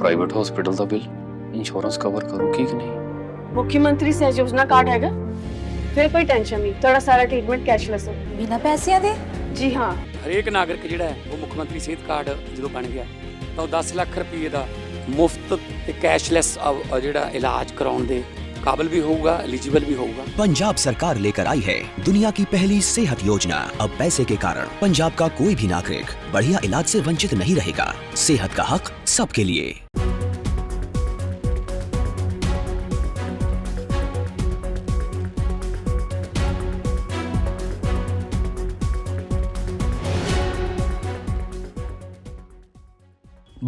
Private hospital ਦਾ bill insurance cover ਕਰੂਗੀ ਕਿ ਨਹੀਂ। मुख्यमंत्री सहज योजना कार्ड हैगा, फिर कोई टेंशन नहीं, थोड़ा सारा ट्रीटमेंट कैशलेस है। बिना पैसिਆਂ ਦੇ? जी हाँ। ਹਰੇਕ ਨਾਗਰਿਕ ਜਿਹੜਾ ਹੈ ਉਹ ਮੁੱਖ ਮੰਤਰੀ ਸਿਹਤ ਕਾਰਡ ਜਦੋਂ ਬਣ ਗਿਆ ਤਾਂ ਉਹ 10 ਲੱਖ ਰੁਪਏ ਦਾ ਮੁਫਤ ਤੇ ਕੈਸ਼ਲੈਸ ਜਿਹੜਾ ਇਲਾਜ ਕਰਾਉਣ ਦੇ काबिल भी होगा, एलिजिबल भी होगा। पंजाब सरकार लेकर आई है दुनिया की पहली सेहत योजना। अब पैसे के कारण पंजाब का कोई भी नागरिक बढ़िया इलाज से वंचित नहीं रहेगा। सेहत का हक सबके लिए।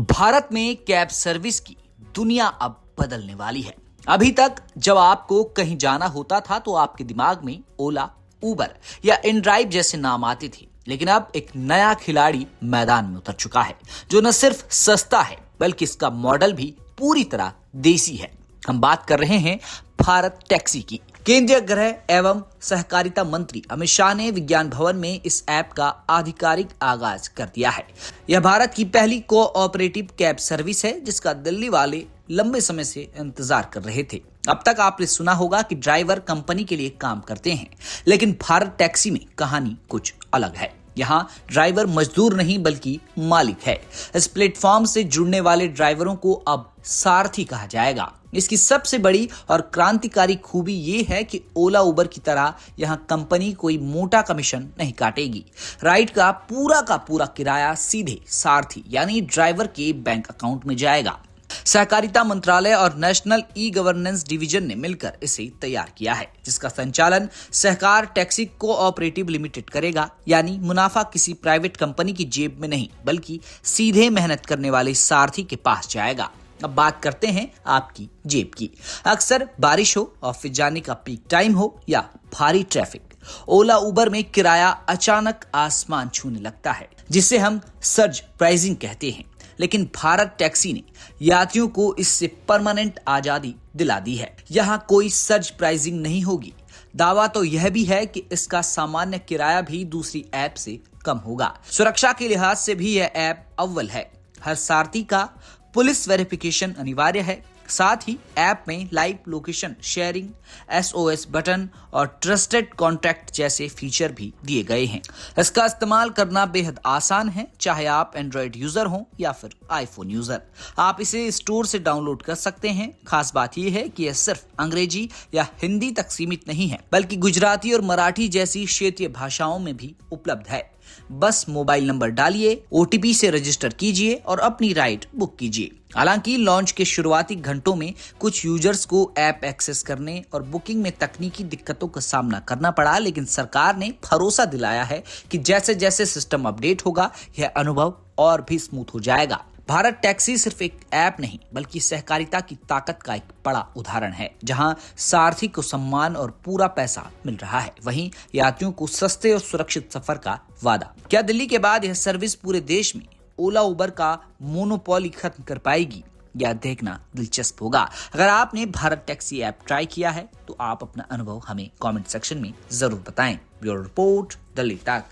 भारत में कैब सर्विस की दुनिया अब बदलने वाली है। अभी तक जब आपको कहीं जाना होता था तो आपके दिमाग में ओला, उबर या इनड्राइव जैसे नाम आते थे, लेकिन अब एक नया खिलाड़ी मैदान में उतर चुका है जो न सिर्फ सस्ता है बल्कि इसका मॉडल भी पूरी तरह देसी है। हम बात कर रहे हैं भारत टैक्सी की। केंद्रीय गृह एवं सहकारिता मंत्री अमित शाह ने विज्ञान भवन में इस ऐप का आधिकारिक आगाज कर दिया है। यह भारत की पहली कोऑपरेटिव कैब सर्विस है जिसका दिल्ली वाले लंबे समय से इंतजार कर रहे थे। अब तक आपने सुना होगा कि ड्राइवर कंपनी के लिए काम करते हैं, लेकिन भारत टैक्सी में कहानी कुछ अलग है। यहाँ ड्राइवर मजदूर नहीं बल्कि मालिक है। इस प्लेटफॉर्म से जुड़ने वाले ड्राइवरों को अब सारथी कहा जाएगा। इसकी सबसे बड़ी और क्रांतिकारी खूबी ये है कि ओला उबर की तरह यहाँ कंपनी कोई मोटा कमीशन नहीं काटेगी। राइड का पूरा किराया सीधे सारथी यानी ड्राइवर के बैंक अकाउंट में जाएगा। सहकारिता मंत्रालय और नेशनल ई गवर्नेंस डिवीजन ने मिलकर इसे तैयार किया है, जिसका संचालन सहकार टैक्सी कोऑपरेटिव लिमिटेड करेगा। यानी मुनाफा किसी प्राइवेट कंपनी की जेब में नहीं बल्कि सीधे मेहनत करने वाले सारथी के पास जाएगा। अब बात करते हैं आपकी जेब की। अक्सर बारिश हो, ऑफिस जाने का पीक टाइम हो या भारी ट्रैफिक, ओला उबर में किराया अचानक आसमान छूने लगता है, जिसे हम सर्ज प्राइसिंग कहते हैं। लेकिन भारत टैक्सी ने यात्रियों को इससे परमानेंट आजादी दिला दी है। यहाँ कोई सर्ज प्राइसिंग नहीं होगी। दावा तो यह भी है कि इसका सामान्य किराया भी दूसरी ऐप से कम होगा। सुरक्षा के लिहाज से भी यह ऐप अव्वल है। हर सारथी का पुलिस वेरिफिकेशन अनिवार्य है। साथ ही ऐप में live location sharing, SOS button और ट्रस्टेड कॉन्टैक्ट जैसे फीचर भी दिए गए हैं। इसका इस्तेमाल करना बेहद आसान है, चाहे आप एंड्रॉयड यूजर हो या फिर आईफोन यूजर। आप इसे स्टोर से डाउनलोड कर सकते हैं। खास बात यह है कि यह सिर्फ अंग्रेजी या हिंदी तक सीमित नहीं है बल्कि गुजराती और मराठी जैसी क्षेत्रीय भाषाओं में भी उपलब्ध है। बस मोबाइल नंबर डालिए, OTP से रजिस्टर कीजिए और अपनी राइड बुक कीजिए। हालांकि लॉन्च के शुरुआती घंटों में कुछ यूजर्स को ऐप एक्सेस करने और बुकिंग में तकनीकी दिक्कतों का सामना करना पड़ा, लेकिन सरकार ने भरोसा दिलाया है कि जैसे जैसे सिस्टम अपडेट होगा यह अनुभव और भी स्मूथ हो जाएगा। भारत टैक्सी सिर्फ एक ऐप नहीं बल्कि सहकारिता की ताकत का एक बड़ा उदाहरण है, जहां सारथी को सम्मान और पूरा पैसा मिल रहा है, वहीं यात्रियों को सस्ते और सुरक्षित सफर का वादा। क्या दिल्ली के बाद यह सर्विस पूरे देश में ओला उबर का मोनोपोली खत्म कर पाएगी? यह देखना दिलचस्प होगा। अगर आपने भारत टैक्सी ऐप ट्राई किया है तो आप अपना अनुभव हमें कमेंट सेक्शन में जरूर बताएं। ब्यूरो रिपोर्ट, दिल्ली तक।